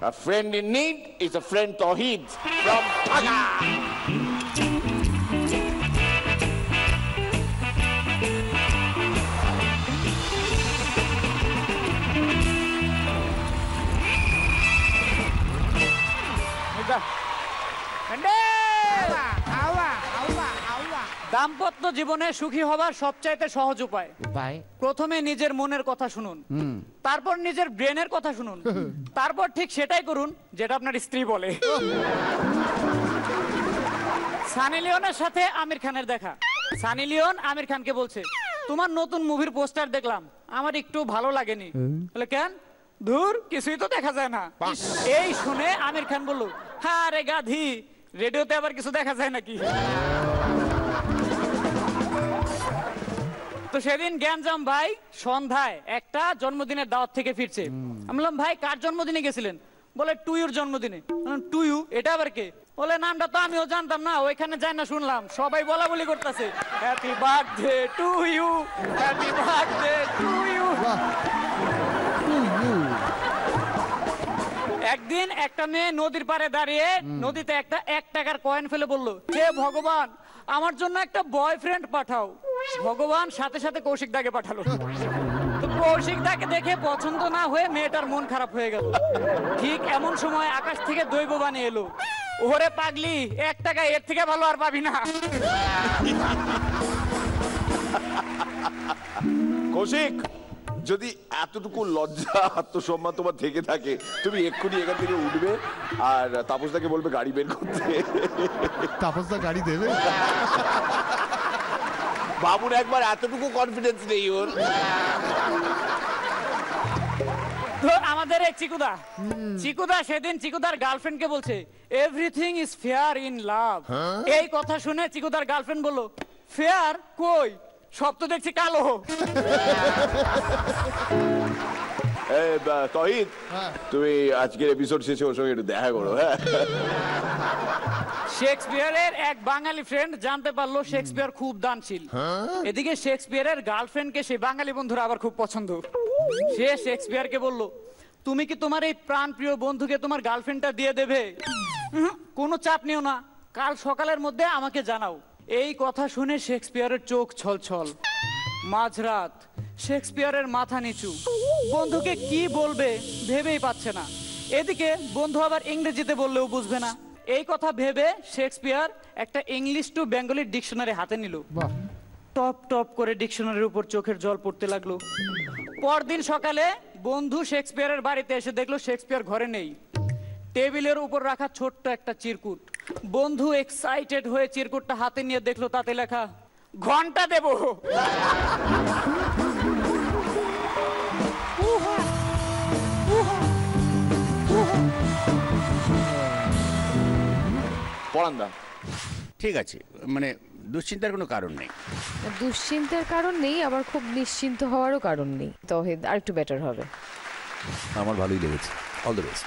A friend in need is a friend Tawheed from Dhaka. দাম্পত্য জীবনে সুখী হবার সবচাইতে সহজ উপায় প্রথমে নিজের মনের কথা শুনুন, তারপর নিজের ব্রেনের কথা শুনুন, তারপর ঠিক সেটাই করুন যেটা আপনার স্ত্রী বলে। সানি লিওনের সাথে আমির খানের দেখা। সানি লিওন আমির খানকে বলছে, তোমার নতুন মুভির পোস্টার দেখলাম, আমার একটু ভালো লাগেনি। বলে কেন? ধুর, কিছুই তো দেখা যায় না। এই শুনে আমির খান বলল, হ্যাঁ রে গাধি, রেডিওতে আবার কিছু দেখা যায় নাকি? তো সেদিন জ্ঞানজাম ভাই সন্ধ্যায় একটা জন্মদিনের দাওয়াত থেকে ফিরছে। আমি বললাম, ভাই কার জন্মদিনে গেছিলেন? বলে টুইউর জন্মদিনে। টুইউ এটা আবার কে? বলে নামটা তো আমিও জানতাম না, ওইখানে যাই না শুনলাম সবাই বলা বলি করতেছে, happy birthday to you, happy birthday to you. একদিন একটা মেয়ে নদীর পাড়ে দাঁড়িয়ে নদীতে একটা 1 টাকার কয়েন ফেলে বলল, হে ভগবান, আমার জন্য একটা বয়ফ্রেন্ড পাঠাও। ভগবান সাথে সাথে কৌশিক দাকে পাঠালো। তো কৌশিক দাকে দেখে পছন্দ না হয়ে মেয়েটার মন খারাপ হয়ে গেল। ঠিক এমন সময় আকাশ থেকে দৈব বাণী এলো, ওরে পাগলি, 1 টাকা এর থেকে ভালো আর পাবি না। কৌশিক, যদি এতটুকু লজ্জা আত্মসম্মান তোমার থেকে থাকে, তুমি এক্ষুনি এখান থেকে উঠবে আর তাপসদাকে বলবে গাড়ি বের করতে। তাপসদা গাড়ি দেবে? বাবুর একবার এতটুকু কনফিডেন্স নেই ওর। তো আমাদের এই চিকুদা সেদিন চিকুদার গার্লফ্রেন্ডকে বলছে, everything is fair in love. এই কথা শুনে চিকুদার গার্লফ্রেন্ড বলল, ফেয়ার কই, সব তো দেখছি কালো। তহিদ, তুমি আজকের এপিসোড শেষে ওর সঙ্গে একটু দেখা করো। হ্যাঁ, শেক্সপিয়ারের এক বাঙালি ফ্রেন্ড জানতে পারলো শেক্সপিয়ার খুব দানশীল। এদিকে শেক্সপিয়ারের গার্লফ্রেন্ডকে সেই বাঙালি বন্ধুরা আবার খুব পছন্দ। সে শেক্সপিয়ারকে বলল, তুমি কি তোমার এই প্রাণপ্রিয় বন্ধুকে তোমার গার্লফ্রেন্ডটা দিয়ে দেবে? কোনো চাপ নিও না, কাল সকালের মধ্যে আমাকে জানাও। এই কথা শুনে শেক্সপিয়ারের চোখ ছলছল। মাঝরাত, শেক্সপিয়ারের মাথা নিচু, বন্ধুকে কি বলবে ভেবেই পাচ্ছে না। এদিকে বন্ধু আবার ইংরেজিতে বললেও বুঝবে না। এই কথা ভেবে শেক্সপিয়ার একটা ইংলিশ টু বেঙ্গলি ডিকশনারি হাতে নিল। টপ টপ করে ডিকশনারির উপর চোখের জল পড়তে লাগলো। পরদিন সকালে বন্ধু শেক্সপিয়ারের বাড়িতে এসে দেখলো শেক্সপিয়ার ঘরে নেই। টেবিলের উপর রাখা ছোট্ট একটা চিরকুট। বন্ধু এক্সাইটেড হয়ে চিরকুটটা হাতে নিয়ে দেখলো তাতে লেখা, ঘন্টা দেব। পরান্দা, ঠিক আছে, মানে দুশ্চিন্তার কোনো কারণ নেই। দুশ্চিন্তার কারণ নেই, আবার খুব নিশ্চিন্ত হওয়ারও কারণ নেই। তহিদ আর একটু বেটার হবে। আমার ভালোই লেগেছে। All the best.